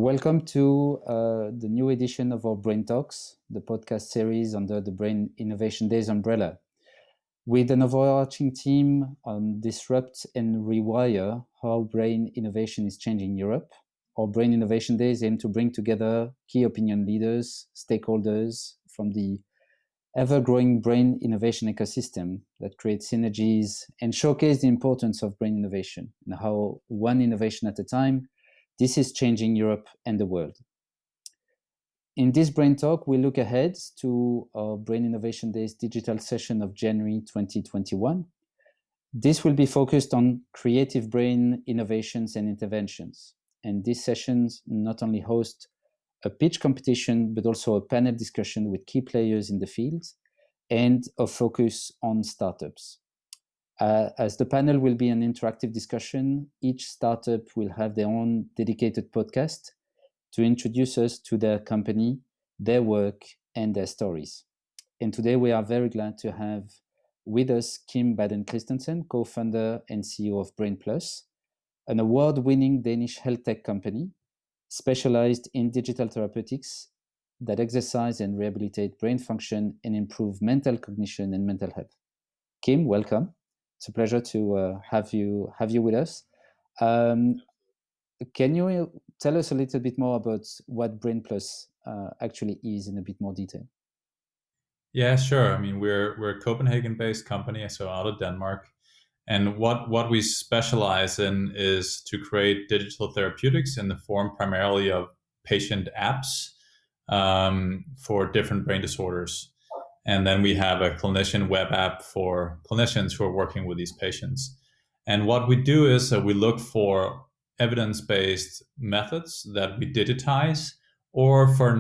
Welcome to the new edition of our Brain Talks, the podcast series under the Brain Innovation Days umbrella. With an overarching theme on disrupt and rewire how brain innovation is changing Europe, our Brain Innovation Days aim to bring together key opinion leaders, stakeholders from the ever-growing brain innovation ecosystem that creates synergies and showcase the importance of brain innovation and how one innovation at a time, this is changing Europe and the world. In this Brain Talk, we look ahead to our Brain Innovation Days digital session of January 2021. This will be focused on creative brain innovations and interventions. And these sessions not only host a pitch competition, but also a panel discussion with key players in the field and a focus on startups. As the panel will be an interactive discussion, each startup will have their own dedicated podcast to introduce us to their company, their work, and their stories. And today we are very glad to have with us Kim Baden-Kristensen, co-founder and CEO of Brain Plus, an award-winning Danish health tech company specialized in digital therapeutics that exercise and rehabilitate brain function and improve mental cognition and mental health. Kim, welcome. It's a pleasure to have you with us. Can you tell us a little bit more about what Brain Plus actually is in a bit more detail? Yeah, sure. I mean, we're a Copenhagen-based company, so out of Denmark, and what we specialize in is to create digital therapeutics in the form primarily of patient apps for different brain disorders. And then we have a clinician web app for clinicians who are working with these patients. And what we do is we look for evidence-based methods that we digitize, or for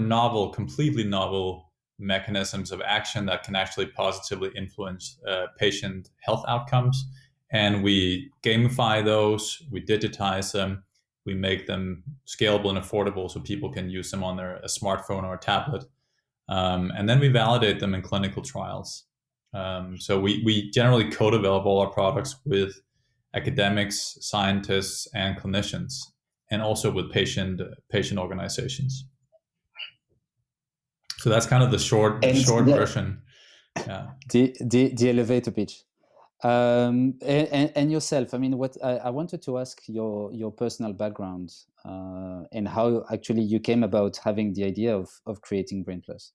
completely novel mechanisms of action that can actually positively influence patient health outcomes. And we gamify those, we digitize them, we make them scalable and affordable so people can use them on a smartphone or a tablet. And then we validate them in clinical trials. So we generally co-develop all our products with academics, scientists, and clinicians, and also with patient organizations. So that's kind of the short version. Yeah. The elevator pitch. And yourself, I mean, what I wanted to ask your personal background and how actually you came about having the idea of creating Brain Plus.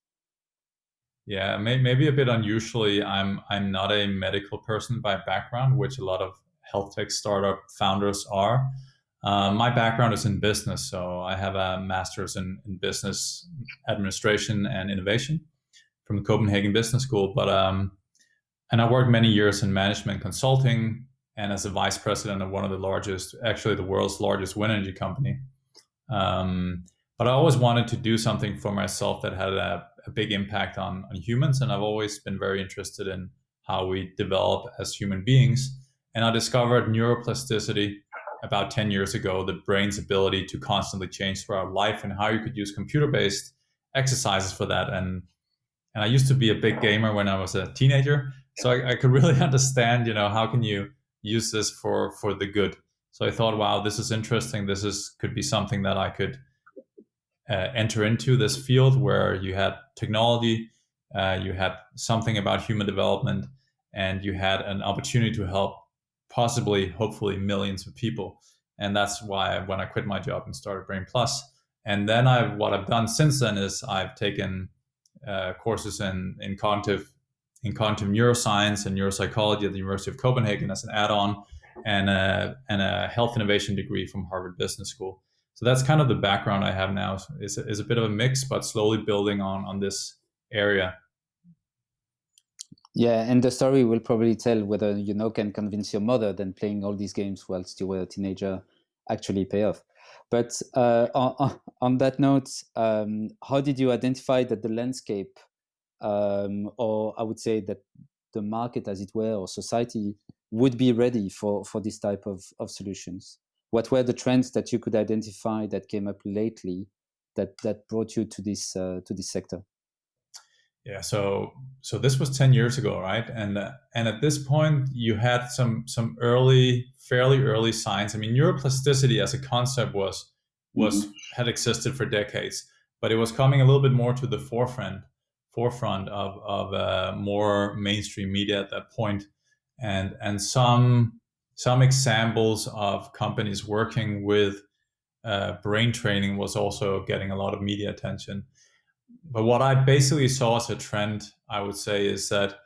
Yeah, maybe a bit unusually, I'm not a medical person by background, which a lot of health tech startup founders are. My background is in business, so I have a master's in business administration and innovation from the Copenhagen Business School. But and I worked many years in management consulting and as a vice president of one of the largest, actually the world's largest wind energy company. But I always wanted to do something for myself that had a big impact on humans. And I've always been very interested in how we develop as human beings. And I discovered neuroplasticity about 10 years ago, the brain's ability to constantly change throughout life and how you could use computer-based exercises for that. And I used to be a big gamer when I was a teenager. So I could really understand, how can you use this for the good? So I thought, wow, this is interesting. Could be something that I could enter into this field where you had technology, you had something about human development, and you had an opportunity to help possibly, hopefully, millions of people. And that's why when I quit my job and started Brain Plus. And then what I've done since then is I've taken courses in cognitive neuroscience and neuropsychology at the University of Copenhagen as an add-on, and a health innovation degree from Harvard Business School. So that's kind of the background I have now. Is a bit of a mix, but slowly building on this area. Yeah, and the story will probably tell whether can convince your mother that playing all these games whilst you were a teenager actually pay off. But on that note, how did you identify that the landscape, or I would say that the market, as it were, or society would be ready for this type of solutions? What were the trends that you could identify that came up lately that brought you to this sector? Yeah, so this was 10 years ago, right? And at this point, you had some fairly early signs. I mean, neuroplasticity as a concept was had existed for decades, but it was coming a little bit more to the forefront of more mainstream media at that point, and some examples of companies working with brain training was also getting a lot of media attention. But what I basically saw as a trend, I would say, is that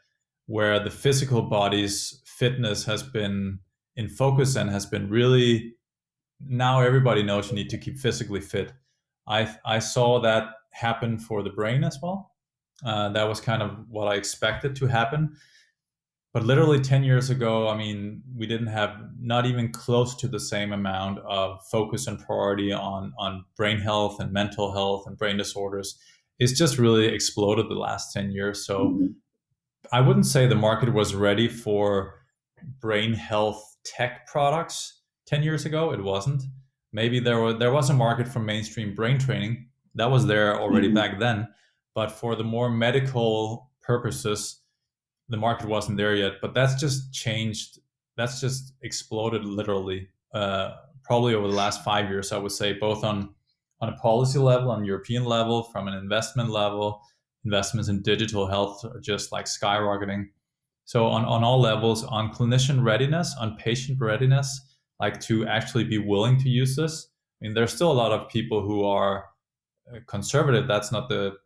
where the physical body's fitness has been in focus and has been really, now everybody knows you need to keep physically fit. I saw that happen for the brain as well. That was kind of what I expected to happen. But literally 10 years ago, I mean, we didn't have not even close to the same amount of focus and priority on brain health and mental health and brain disorders. It's just really exploded the last 10 years. So I wouldn't say the market was ready for brain health tech products 10 years ago. It wasn't. Maybe there was a market for mainstream brain training that was there already back then, but for the more medical purposes, the market wasn't there yet. But that's just changed. That's just exploded literally, probably over the last 5 years, I would say, both on a policy level, on European level, from an investment level. Investments in digital health are just like skyrocketing. So on all levels, on clinician readiness, on patient readiness, like to actually be willing to use this. I mean, there's still a lot of people who are conservative. That's not the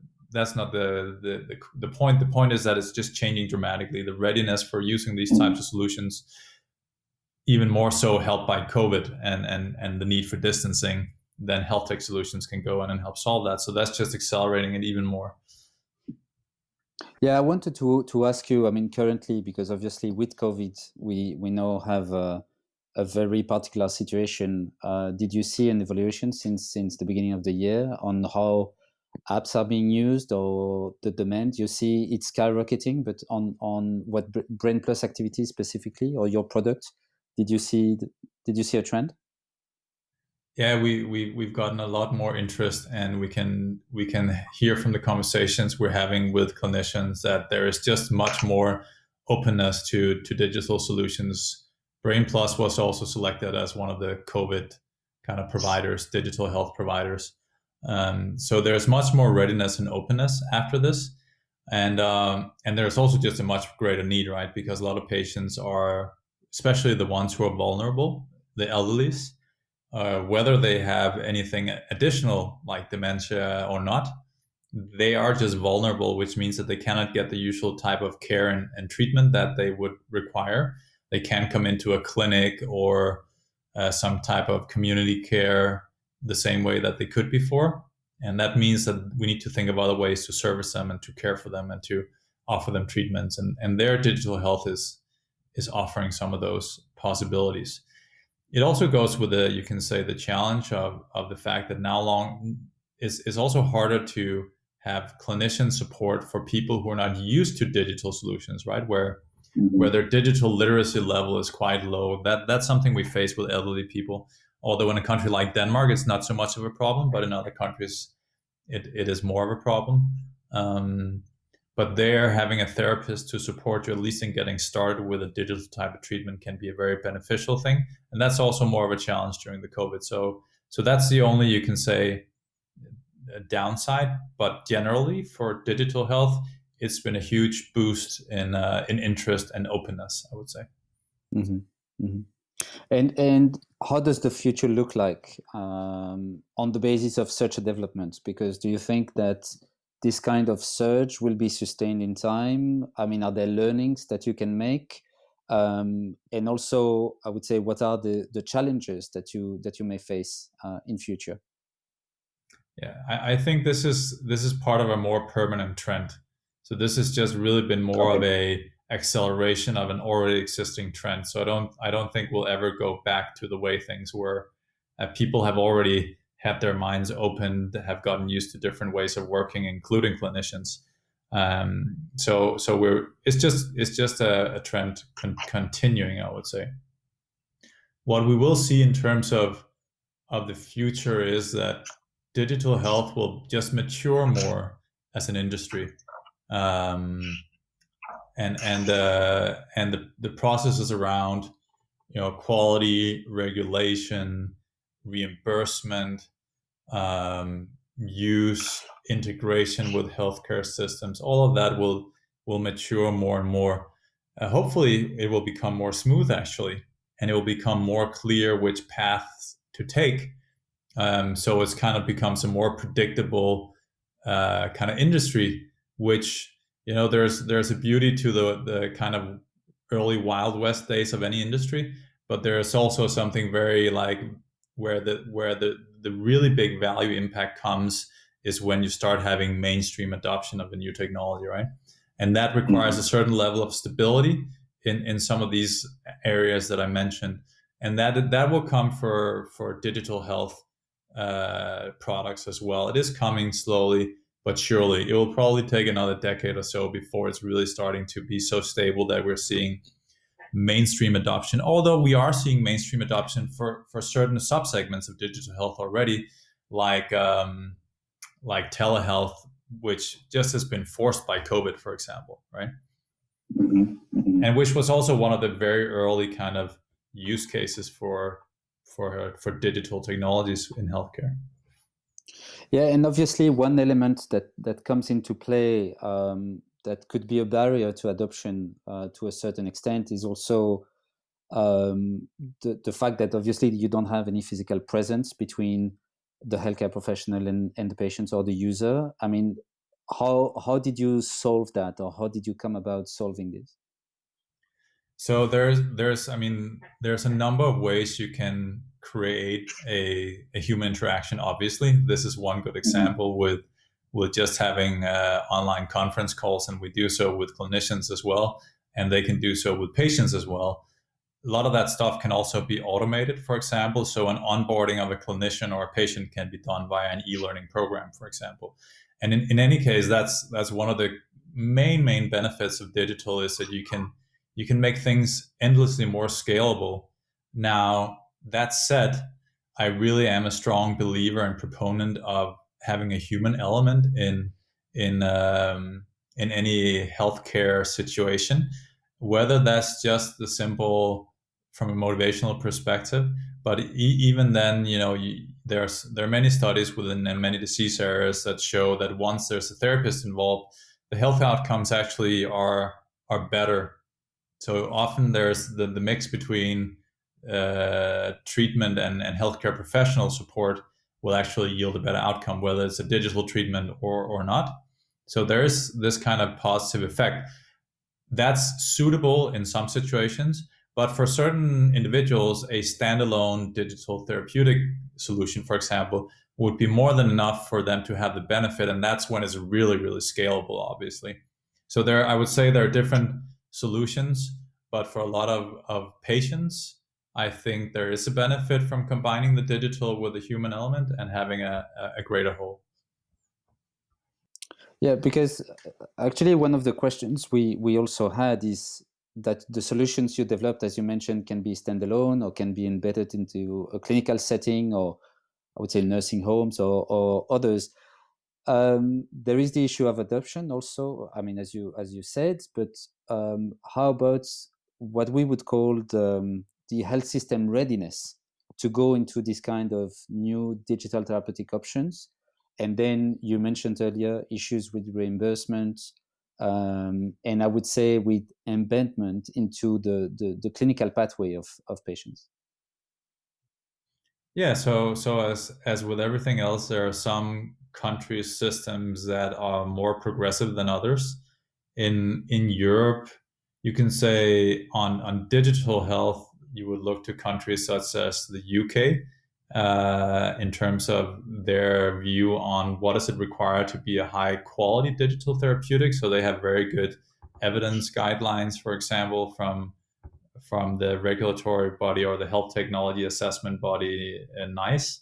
point. The point is that it's just changing dramatically. The readiness for using these types of solutions, even more so helped by COVID and the need for distancing, then health tech solutions can go in and help solve that. So that's just accelerating it even more. Yeah, I wanted to ask you, I mean, currently, because obviously with COVID, we now have a very particular situation. Did you see an evolution since the beginning of the year on how apps are being used or the demand? You see it's skyrocketing, but on what Brain Plus activities specifically, or your product, did you see a trend? Yeah, we've gotten a lot more interest, and we can hear from the conversations we're having with clinicians that there is just much more openness to digital solutions. Brain Plus was also selected as one of the COVID kind of providers, digital health providers. So there's much more readiness and openness after this, and there's also just a much greater need, right? Because a lot of patients are, especially the ones who are vulnerable, the elderlies. Whether they have anything additional like dementia or not, they are just vulnerable, which means that they cannot get the usual type of care and treatment that they would require. They can't come into a clinic or some type of community care the same way that they could before. And that means that we need to think of other ways to service them and to care for them and to offer them treatments. And their digital health is offering some of those possibilities. It also goes with you can say, the challenge of the fact that now is also harder to have clinician support for people who are not used to digital solutions, right? Where their digital literacy level is quite low. That's something we face with elderly people. Although in a country like Denmark, it's not so much of a problem, but in other countries, it is more of a problem. But there, having a therapist to support you, at least in getting started with a digital type of treatment, can be a very beneficial thing. And that's also more of a challenge during the COVID. So that's the only, you can say, downside. But generally, for digital health, it's been a huge boost in interest and openness, I would say. Mm-hmm. Mm-hmm. And how does the future look like on the basis of such a development? Because do you think that this kind of surge will be sustained in time? I mean, are there learnings that you can make? And also, I would say, what are the challenges that you may face in future? Yeah, I think this is part of a more permanent trend. So this has just really been more of a acceleration of an already existing trend. So I don't think we'll ever go back to the way things were. People have already had their minds opened, have gotten used to different ways of working, including clinicians. So it's just a trend continuing, I would say. What we will see in terms of the future is that digital health will just mature more as an industry, and the processes around quality, regulation, reimbursement, use, integration with healthcare systems, all of that will mature more and more. Hopefully, it will become more smooth actually, and it will become more clear which paths to take. So it's kind of becomes a more predictable kind of industry, which there's a beauty to the kind of early Wild West days of any industry, but there's also something very like where the really big value impact comes is when you start having mainstream adoption of the new technology, right? And that requires a certain level of stability in some of these areas that I mentioned, and that will come for digital health products as well. It is coming slowly but surely. It will probably take another decade or so before it's really starting to be so stable that we're seeing mainstream adoption. Although we are seeing mainstream adoption for certain subsegments of digital health already, like telehealth, which just has been forced by COVID, for example, right? And which was also one of the very early kind of use cases for digital technologies in healthcare. Yeah, and obviously one element that comes into play that could be a barrier to adoption to a certain extent is also the fact that obviously you don't have any physical presence between the healthcare professional and the patients or the user. I mean, how did you solve that, or how did you come about solving this? So there's a number of ways you can create a human interaction. Obviously, this is one good example with just having online conference calls, and we do so with clinicians as well, and they can do so with patients as well. A lot of that stuff can also be automated, for example. So an onboarding of a clinician or a patient can be done via an e-learning program, for example. And in any case, that's one of the main benefits of digital, is that you can make things endlessly more scalable. Now, that said, I really am a strong believer and proponent of having a human element in any healthcare situation, whether that's just the simple from a motivational perspective. But even then, there are many studies within many disease areas that show that once there's a therapist involved, the health outcomes actually are better. So often there's the mix between treatment and healthcare professional support will actually yield a better outcome, whether it's a digital treatment or not. So there's this kind of positive effect. That's suitable in some situations, but for certain individuals, a standalone digital therapeutic solution, for example, would be more than enough for them to have the benefit, and that's when it's really, really scalable, obviously. So I would say there are different solutions, but for a lot of patients, I think there is a benefit from combining the digital with the human element and having a greater whole. Yeah, because actually one of the questions we also had is that the solutions you developed, as you mentioned, can be standalone or can be embedded into a clinical setting, or I would say nursing homes or others. There is the issue of adoption also. I mean, as you said, but how about what we would call the health system readiness to go into this kind of new digital therapeutic options? And then you mentioned earlier issues with reimbursement, and I would say with embedment into the clinical pathway of patients. Yeah, so as with everything else, there are some countries' systems that are more progressive than others. In Europe, you can say on digital health, you would look to countries such as the UK in terms of their view on what does it require to be a high quality digital therapeutic. So they have very good evidence guidelines, for example, from the regulatory body or the health technology assessment body, NICE.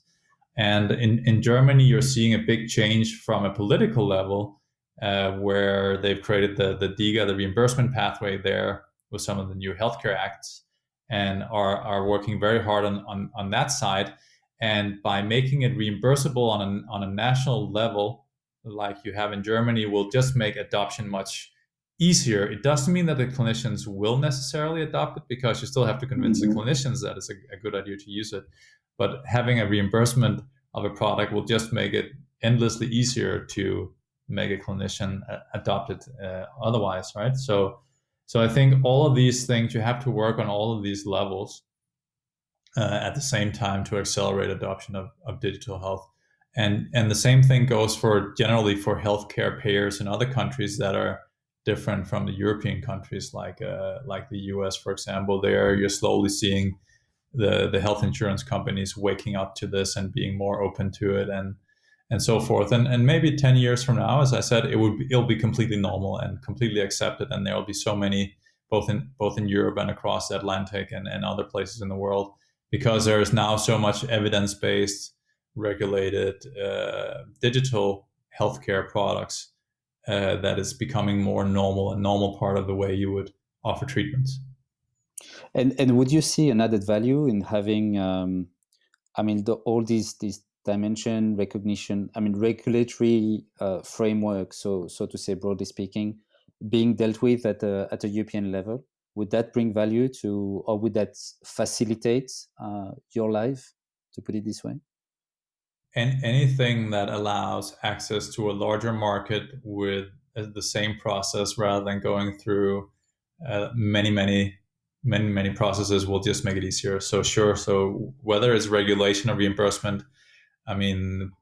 And in Germany, you're seeing a big change from a political level where they've created the DiGA, the reimbursement pathway there with some of the new healthcare acts, and are working very hard on that side. And by making it reimbursable on a national level, like you have in Germany, will just make adoption much easier. It doesn't mean that the clinicians will necessarily adopt it, because you still have to convince the clinicians that it's a good idea to use it. But having a reimbursement of a product will just make it endlessly easier to make a clinician adopt it otherwise, right? So I think all of these things, you have to work on all of these levels at the same time to accelerate adoption of digital health. And the same thing goes for generally for healthcare payers in other countries that are different from the European countries, like the US, for example. There, you're slowly seeing the health insurance companies waking up to this and being more open to it, and so forth. And maybe 10 years from now, as I said, it'll be completely normal and completely accepted, and there will be so many, both in Europe and across the Atlantic and other places in the world, because there is now so much evidence-based, regulated digital healthcare products that is becoming more normal, a normal part of the way you would offer treatments. And would you see an added value in having, all these dimension recognition, regulatory framework, so to say, broadly speaking, being dealt with at a European level? Would that bring value to, or would that facilitate your life, to put it this way? And anything that allows access to a larger market with the same process rather than going through many processes will just make it easier. So sure. So whether it's regulation or reimbursement, I mean,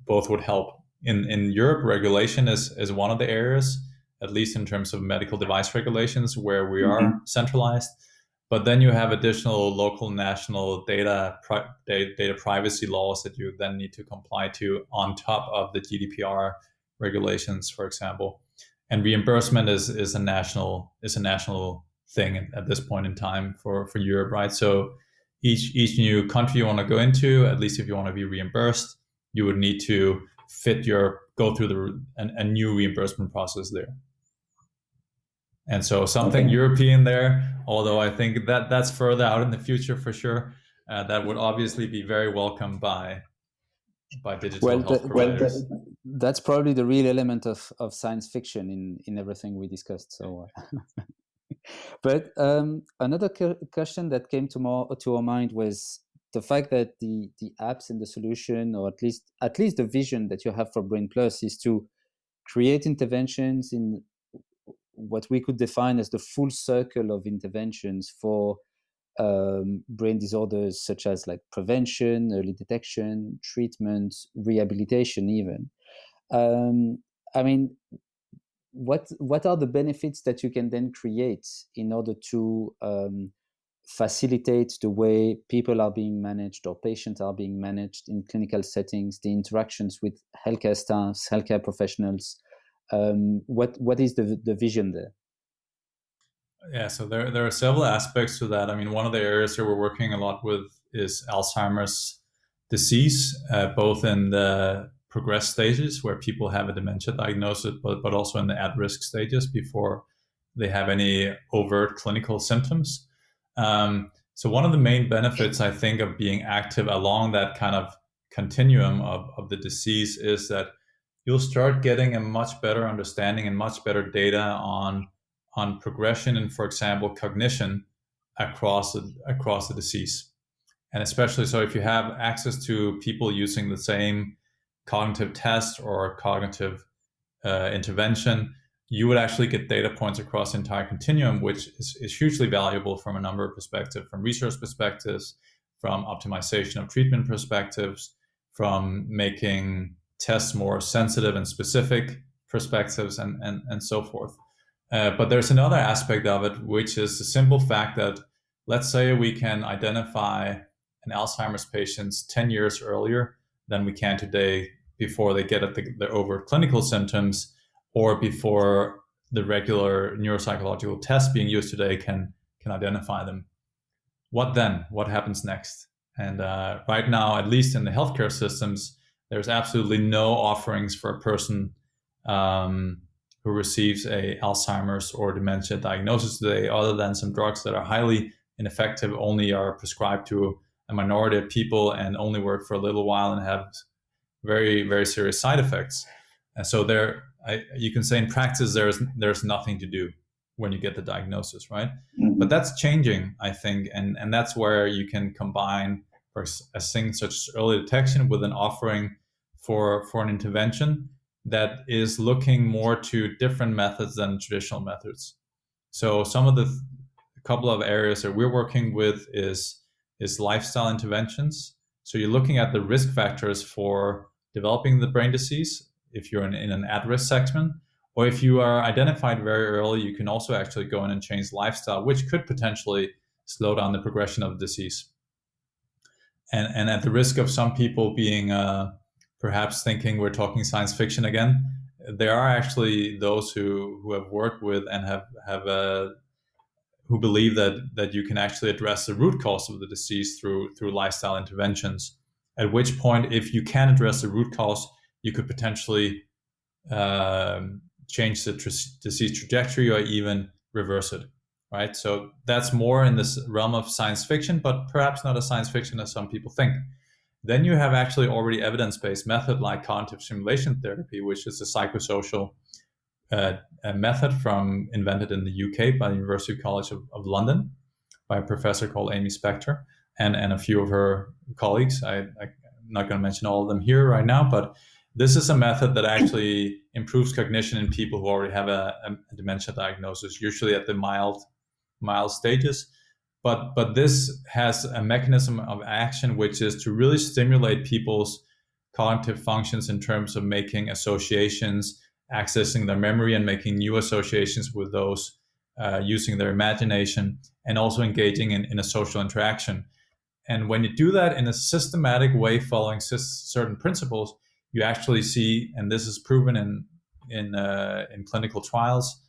both would help. In Europe, regulation is one of the areas, at least in terms of medical device regulations, where we are centralized. But then you have additional local, national data privacy laws that you then need to comply to on top of the GDPR regulations, for example. And reimbursement is a national thing at this point in time for Europe, right? So each new country you want to go into, at least if you want to be reimbursed, you would need to go through a new reimbursement process there. And so something European there, although I think that's further out in the future for sure. That would obviously be very welcome by digital health providers. That's probably the real element of science fiction in everything we discussed. So, but another question that came to our mind was the fact that the apps and the solution, or at least the vision that you have for Brain Plus, is to create interventions in what we could define as the full circle of interventions for brain disorders, such as like prevention, early detection, treatment, rehabilitation, even. What are the benefits that you can then create in order to facilitate the way people are being managed or patients are being managed in clinical settings, the interactions with healthcare staffs, healthcare professionals? What is the vision there? Yeah, so there are several aspects to that. I mean, one of the areas that we're working a lot with is Alzheimer's disease, both in the progressed stages where people have a dementia diagnosis, but also in the at-risk stages before they have any overt clinical symptoms. So one of the main benefits, I think, of being active along that kind of continuum of the disease is that you'll start getting a much better understanding and much better data on progression and, for example, cognition across the disease. And especially so if you have access to people using the same cognitive test or cognitive intervention, you would actually get data points across the entire continuum, which is hugely valuable from a number of perspectives, from research perspectives, from optimization of treatment perspectives, from making tests more sensitive and specific perspectives, and so forth. But there's another aspect of it, which is the simple fact that, let's say we can identify an Alzheimer's patient 10 years earlier than we can today, before they get at the overt clinical symptoms, or before the regular neuropsychological tests being used today can identify them. What then? What happens next? And right now, at least in the healthcare systems, there's absolutely no offerings for a person who receives a Alzheimer's or dementia diagnosis today, other than some drugs that are highly ineffective, only are prescribed to a minority of people, and only work for a little while and have very, very serious side effects. And so you can say in practice, there's nothing to do when you get the diagnosis, right? Mm-hmm. But that's changing, I think, and that's where you can combine for a thing such as early detection, with an offering for an intervention that is looking more to different methods than traditional methods. So some of the couple of areas that we're working with is lifestyle interventions. So you're looking at the risk factors for developing the brain disease if you're in an at-risk segment, or if you are identified very early, you can also actually go in and change lifestyle, which could potentially slow down the progression of the disease. And at the risk of some people being perhaps thinking we're talking science fiction again, there are actually those who have worked with and have who believe that you can actually address the root cause of the disease through lifestyle interventions. At which point, if you can address the root cause, you could potentially change the disease trajectory or even reverse it, right? So that's more in this realm of science fiction, but perhaps not as science fiction as some people think. Then you have actually already evidence-based method like cognitive stimulation therapy, which is a psychosocial a method invented in the UK by the University College of London by a professor called Amy Spector and a few of her colleagues. I'm not going to mention all of them here right now, but this is a method that actually improves cognition in people who already have a dementia diagnosis, usually at the mild stages. But this has a mechanism of action, which is to really stimulate people's cognitive functions in terms of making associations, accessing their memory and making new associations with those, using their imagination, and also engaging in a social interaction. And when you do that in a systematic way, following certain principles, you actually see, and this is proven in clinical trials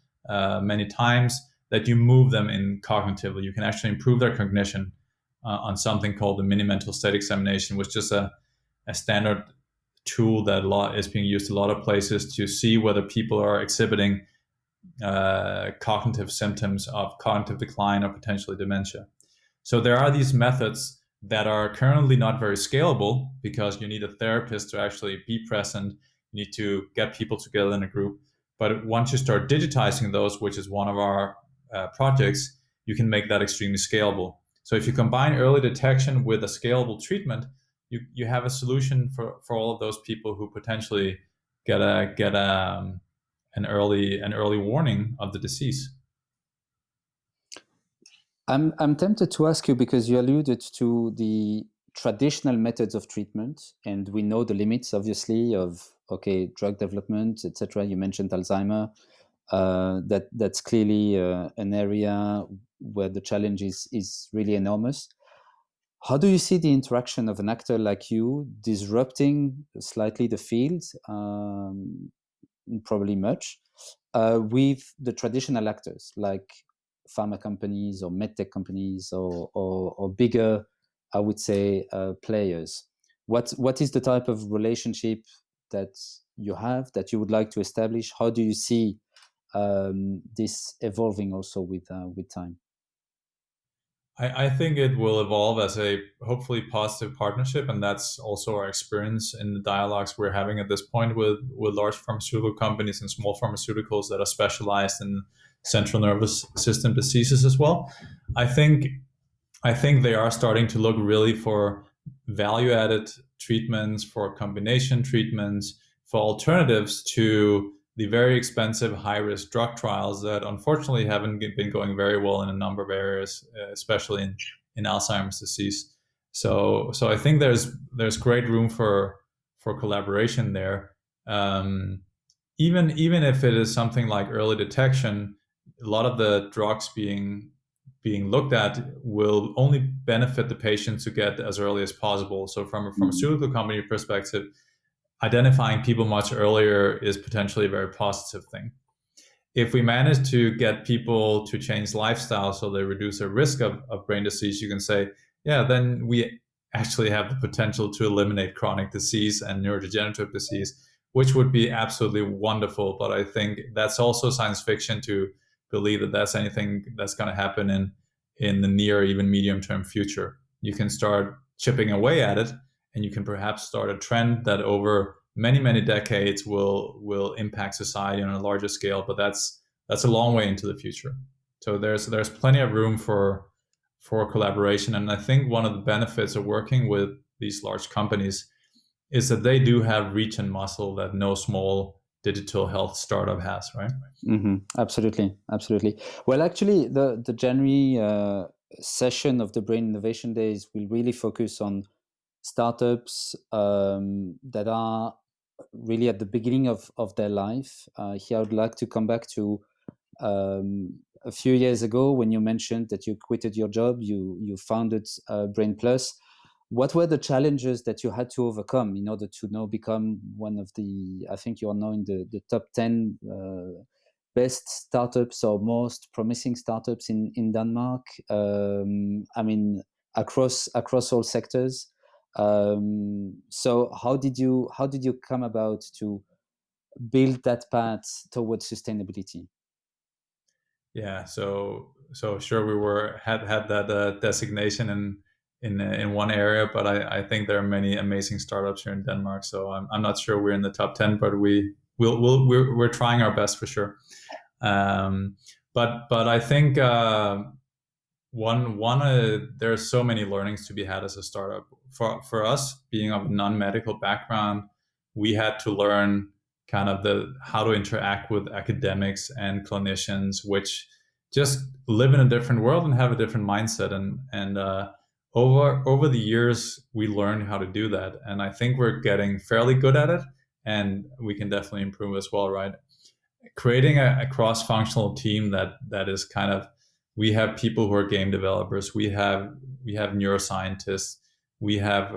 many times, that you move them in cognitively. You can actually improve their cognition on something called the mini mental state examination, which is a standard tool that is being used a lot of places to see whether people are exhibiting cognitive symptoms of cognitive decline or potentially dementia. So there are these methods that are currently not very scalable because you need a therapist to actually be present. You need to get people together in a group. But once you start digitizing those, which is one of our projects, you can make that extremely scalable. So if you combine early detection with a scalable treatment, you have a solution for all of those people who potentially get an early warning of the disease. I'm tempted to ask you, because you alluded to the traditional methods of treatment, and we know the limits, obviously, of drug development, etc. You mentioned Alzheimer. That's clearly an area where the challenge is really enormous. How do you see the interaction of an actor like you disrupting slightly the field, probably much, with the traditional actors like pharma companies or medtech companies or bigger, I would say, players? What is the type of relationship that you have, that you would like to establish? How do you see this evolving also with time? I think it will evolve as a hopefully positive partnership, and that's also our experience in the dialogues we're having at this point with large pharmaceutical companies and small pharmaceuticals that are specialized in central nervous system diseases as well. I think they are starting to look really for value-added treatments, for combination treatments, for alternatives to the very expensive high-risk drug trials that unfortunately haven't been going very well in a number of areas, especially in Alzheimer's disease. So I think there's great room for collaboration there. Even if it is something like early detection, a lot of the drugs being looked at will only benefit the patients to get as early as possible. So from a pharmaceutical company perspective, identifying people much earlier is potentially a very positive thing. If we manage to get people to change lifestyle so they reduce their risk of brain disease, you can say, yeah, then we actually have the potential to eliminate chronic disease and neurodegenerative disease, which would be absolutely wonderful. But I think that's also science fiction to believe that that's anything that's going to happen in the near, even medium-term future. You can start chipping away at it, and you can perhaps start a trend that over many, many decades will impact society on a larger scale. But that's a long way into the future. So there's plenty of room for for collaboration. And I think one of the benefits of working with these large companies is that they do have reach and muscle that no small digital health startup has, right? Absolutely, absolutely. Well, actually, the January session of the Brain Innovation Days will really focus on startups that are really at the beginning of their life. Here, I would like to come back to a few years ago when you mentioned that you quitted your job, you founded Brain Plus. What were the challenges that you had to overcome in order to now become one of the, I think you are now in the top 10 best startups or most promising startups in Denmark? I mean, across all sectors. So how did you come about to build that path towards sustainability? Yeah, so sure, we had that designation in one area, but I think there are many amazing startups here in Denmark. So I'm not sure we're in the top 10, but we're trying our best for sure. But I think there are so many learnings to be had as a startup. For us, being of a non-medical background, we had to learn kind of how to interact with academics and clinicians, which just live in a different world and have a different mindset. And over the years, we learned how to do that, and I think we're getting fairly good at it, and we can definitely improve as well, right? Creating a cross-functional team that is kind of, we have people who are game developers, we have neuroscientists, we have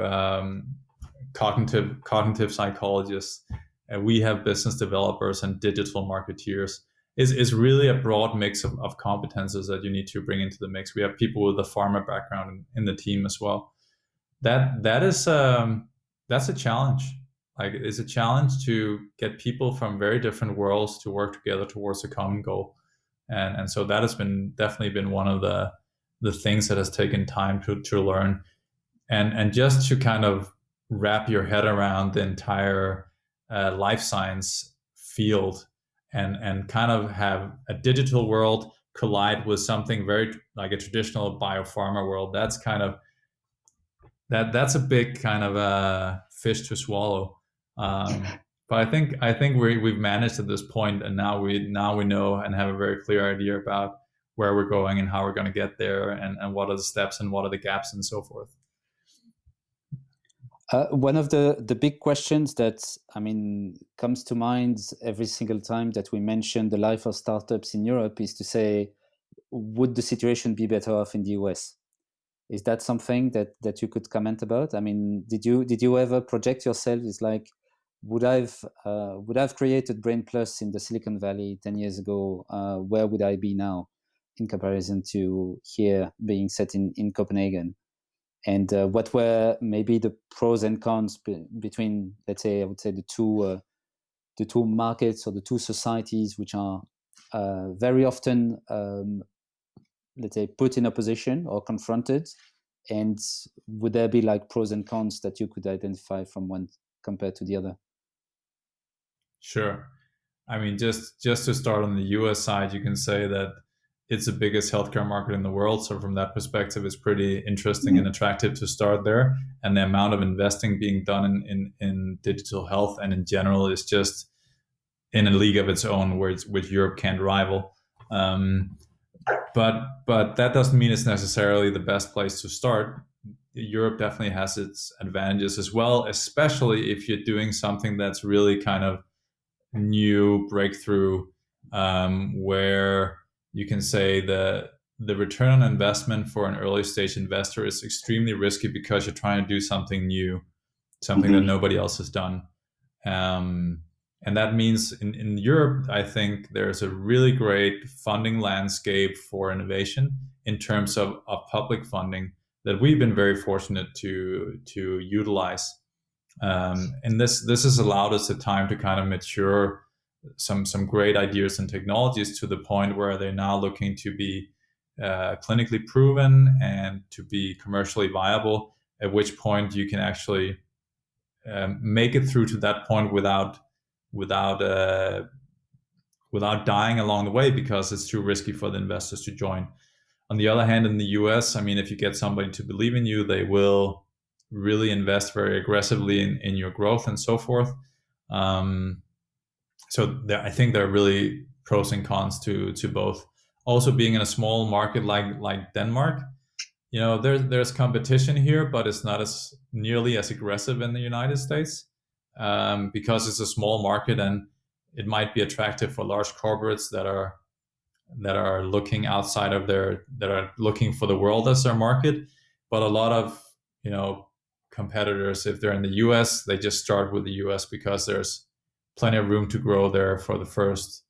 cognitive psychologists, and we have business developers and digital marketeers. Is really a broad mix of competences that you need to bring into the mix. We have people with a pharma background in the team as well. That's a challenge. Like, it's a challenge to get people from very different worlds to work together towards a common goal. And so that has definitely been one of the things that has taken time to learn, and just to kind of wrap your head around the entire life science field, and kind of have a digital world collide with something very like a traditional biopharma world. That's a big kind of fish to swallow. But I think we've managed at this point, and now we know and have a very clear idea about where we're going and how we're going to get there, and what are the steps and what are the gaps and so forth. One of the big questions that, I mean, comes to mind every single time that we mention the life of startups in Europe is to say, would the situation be better off in the US? Is that something that you could comment about? I mean, did you ever project yourself as like, would I've created Brain Plus in the Silicon Valley 10 years ago? Where would I be now in comparison to here being set in Copenhagen? And what were maybe the pros and cons between, let's say, I would say the two markets or the two societies, which are very often, let's say, put in opposition or confronted? And would there be like pros and cons that you could identify from one compared to the other? Sure. I mean, just to start on the US side, you can say that it's the biggest healthcare market in the world. So from that perspective, it's pretty interesting and attractive to start there. And the amount of investing being done in digital health and in general is just in a league of its own, which Europe can't rival. But that doesn't mean it's necessarily the best place to start. Europe definitely has its advantages as well, especially if you're doing something that's really kind of new, breakthrough, where you can say the return on investment for an early stage investor is extremely risky because you're trying to do something new, something that nobody else has done. And that means in Europe, I think there's a really great funding landscape for innovation in terms of public funding that we've been very fortunate to utilize. And this has allowed us the time to kind of mature some great ideas and technologies to the point where they're now looking to be clinically proven and to be commercially viable, at which point you can actually make it through to that point without dying along the way because it's too risky for the investors to join. On the other hand, in the US, I mean, if you get somebody to believe in you, they will really invest very aggressively in your growth and so forth. Um, I think there are really pros and cons to both. Also, being in a small market like Denmark, there's competition here, but it's not as nearly as aggressive in the United States, because it's a small market, and it might be attractive for large corporates that are looking outside of that are looking for the world as their market. But a lot of competitors, if they're in the US, they just start with the US because there's plenty of room to grow there for the first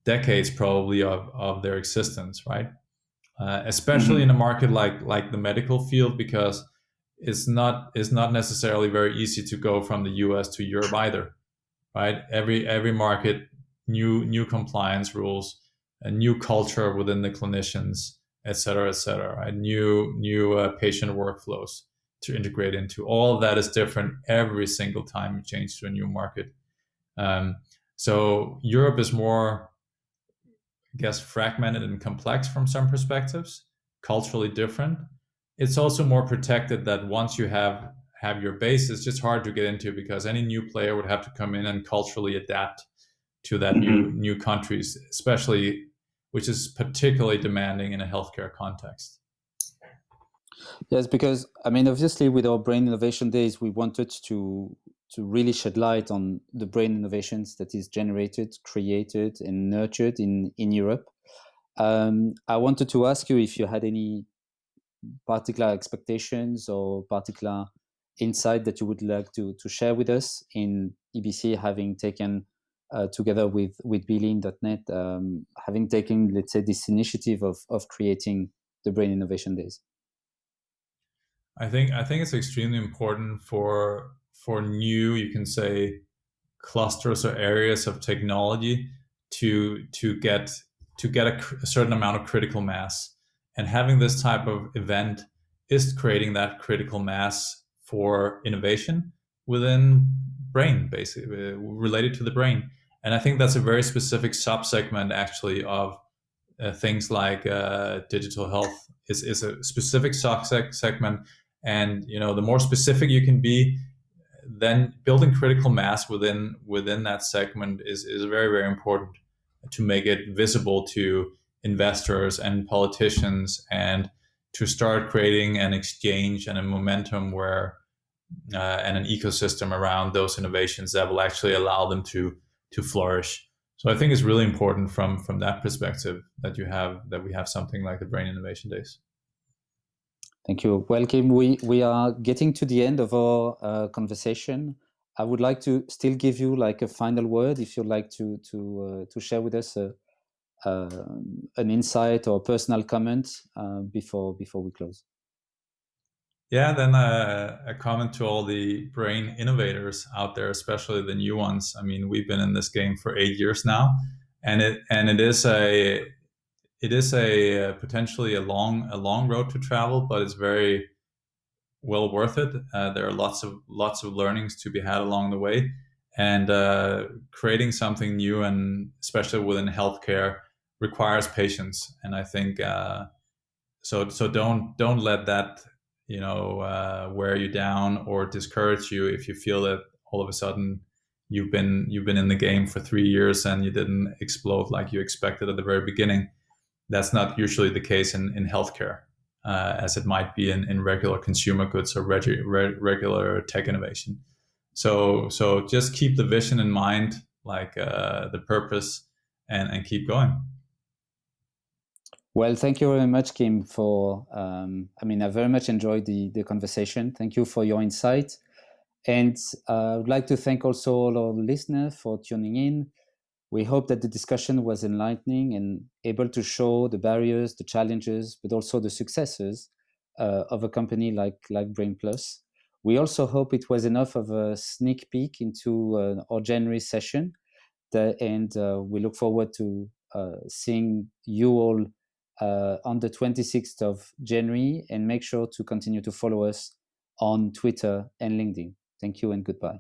decades probably of their existence, right? Especially in a market like the medical field, because it's not necessarily very easy to go from the US to Europe either, right? Every market, new compliance rules, a new culture within the clinicians, et cetera, right? New patient workflows to integrate into. All of that is different every single time you change to a new market. Um, so Europe is more, I guess, fragmented and complex from some perspectives, culturally different. It's also more protected, that once you have your base, it's just hard to get into, because any new player would have to come in and culturally adapt to that new countries, especially, which is particularly demanding in a healthcare context. Yes, because I mean, obviously, with our Brain Innovation Days, we wanted to really shed light on the brain innovations that is generated, created, and nurtured in Europe. I wanted to ask you if you had any particular expectations or particular insight that you would like to share with us in EBC, having taken together with Billy.net, having taken, let's say, this initiative of creating the Brain Innovation Days. I think it's extremely important for new, you can say, clusters or areas of technology to get a certain amount of critical mass, and having this type of event is creating that critical mass for innovation within brain, basically related to the brain. And I think that's a very specific subsegment, actually, of things like digital health is a specific segment. And the more specific you can be, then building critical mass within that segment is very, very important to make it visible to investors and politicians, and to start creating an exchange and a momentum where and an ecosystem around those innovations that will actually allow them to flourish. So I think it's really important from that perspective that we have something like the Brain Innovation Days. Thank you. Well, Kim, we are getting to the end of our conversation. I would like to still give you like a final word, if you'd like to share with us an insight or a personal comment before we close. Yeah, then a comment to all the brain innovators out there, especially the new ones. I mean, we've been in this game for 8 years now, and it is a potentially a long road to travel, but it's very well worth it. There are lots of learnings to be had along the way, and creating something new, and especially within healthcare, requires patience. And I think so don't let that wear you down or discourage you if you feel that all of a sudden you've been in the game for 3 years and you didn't explode like you expected at the very beginning. That's not usually the case in healthcare, as it might be in regular consumer goods or regular tech innovation. So just keep the vision in mind, like the purpose, and keep going. Well, thank you very much, Kim, for, I very much enjoyed the conversation. Thank you for your insight. And I would like to thank also all our listeners for tuning in. We hope that the discussion was enlightening and able to show the barriers, the challenges, but also the successes of a company like Brain Plus. We also hope it was enough of a sneak peek into our January session. And we look forward to seeing you all on the 26th of January, and make sure to continue to follow us on Twitter and LinkedIn. Thank you and goodbye.